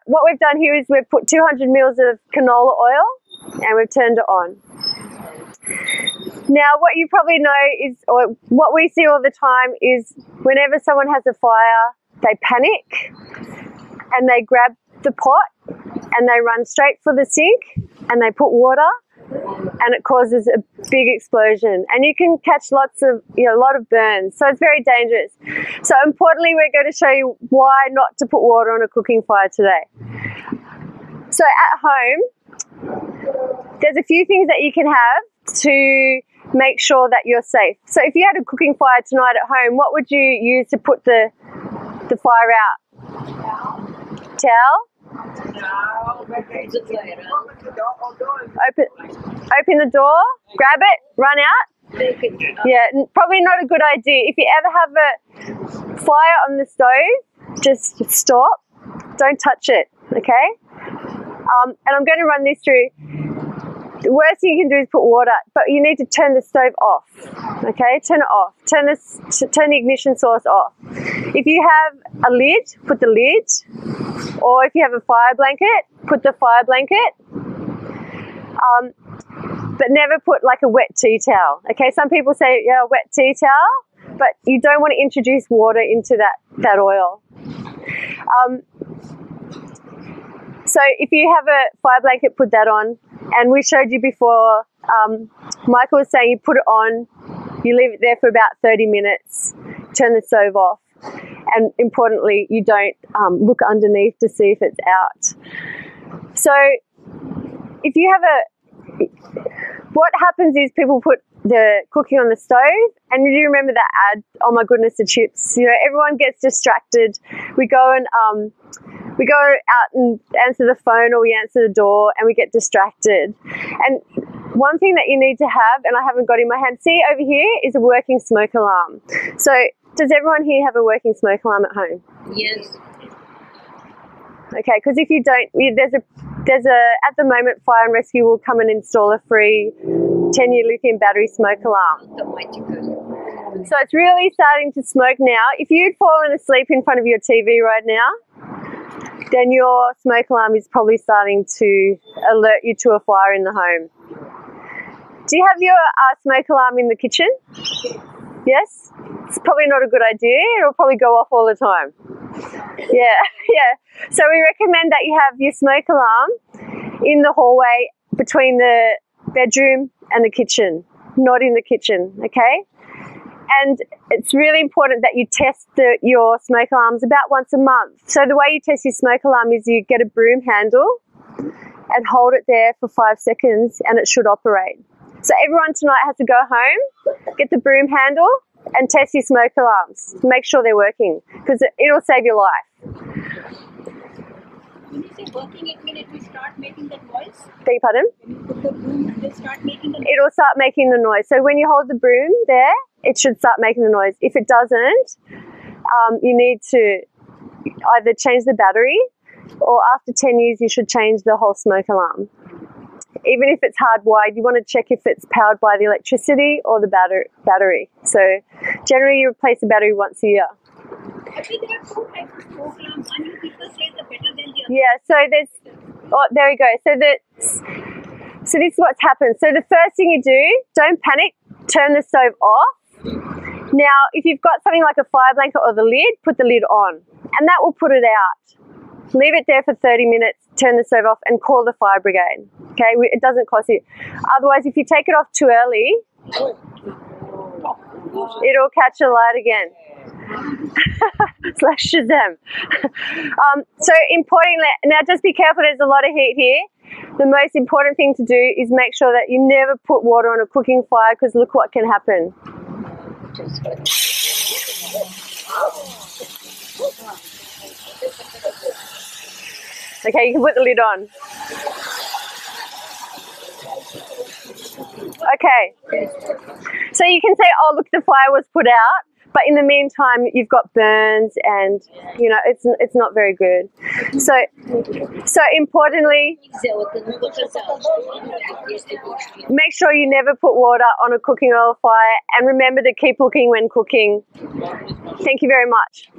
What we've done here is we've put 200 mils of canola oil and we've turned it on. Now what you probably know is, or what we see all the time is, whenever someone has a fire, they panic and they grab the pot and they run straight for the sink and they put water, and it causes a big explosion, and you can catch lots of, a lot of burns. So it's very dangerous. So importantly, we're going to show you why not to put water on a cooking fire today. So at home, there's a few things that you can have to make sure that you're safe. So if you had a cooking fire tonight at home, what would you use to put the fire out? Towel? Open the door, grab it, run out. Yeah, probably not a good idea. If you ever have a fire on the stove, just stop. Don't touch it, okay? And I'm going to run this through. The worst thing you can do is put water, but you need to turn the stove off, okay? Turn it off. Turn the ignition source off. If you have a lid, put the lid. Or if you have a fire blanket, put the fire blanket. But never put like a wet tea towel, okay? Some people say, yeah, a wet tea towel, but you don't want to introduce water into that oil. So if you have a fire blanket, put that on. And we showed you before, Michael was saying you put it on, you leave it there for about 30 minutes, turn the stove off. And importantly, you don't look underneath to see if it's out. So if you have what happens is people put the cooking on the stove, and you remember that ad, oh my goodness, the chips, everyone gets distracted. We go out and answer the phone, or we answer the door and we get distracted. And one thing that you need to have, and I haven't got in my hand, see over here, is a working smoke alarm. So does everyone here have a working smoke alarm at home? Yes. Okay, because if you don't, there's a at the moment, Fire and Rescue will come and install a free 10-year lithium battery smoke alarm. So it's really starting to smoke now. If you'd fallen asleep in front of your TV right now, then your smoke alarm is probably starting to alert you to a fire in the home. Do you have your smoke alarm in the kitchen? Yes? It's probably not a good idea. It'll probably go off all the time. Yeah. So we recommend that you have your smoke alarm in the hallway between the bedroom and the kitchen, not in the kitchen, okay? And it's really important that you test your smoke alarms about once a month. So the way you test your smoke alarm is you get a broom handle and hold it there for 5 seconds and it should operate. So everyone tonight has to go home, get the broom handle and test your smoke alarms. Make sure they're working, because it'll save your life. When you say working, it means it will start making that noise? Beg your pardon? When you put the broom, it will start making the noise? It'll start making the noise. So when you hold the broom there, it should start making the noise. If it doesn't, you need to either change the battery, or after 10 years you should change the whole smoke alarm. Even if it's hardwired, you want to check if it's powered by the electricity or the battery. So generally you replace the battery once a year. Actually, there are two types of smoke alarm. One you people say is better than the other. Yeah, so there we go. So this is what's happened. So the first thing you do, don't panic, turn the stove off. Now, if you've got something like a fire blanket or the lid, put the lid on, and that will put it out. Leave it there for 30 minutes, turn the stove off, and call the fire brigade. Okay, it doesn't cost you. Otherwise, if you take it off too early, it'll catch a light again. Slash Shazam. So importantly, now just be careful, there's a lot of heat here. The most important thing to do is make sure that you never put water on a cooking fire, because look what can happen. Okay, you can put the lid on. Okay. So you can say, oh, look, the fire was put out. But in the meantime, you've got burns and, it's not very good. So importantly, make sure you never put water on a cooking oil fire, and remember to keep looking when cooking. Thank you very much.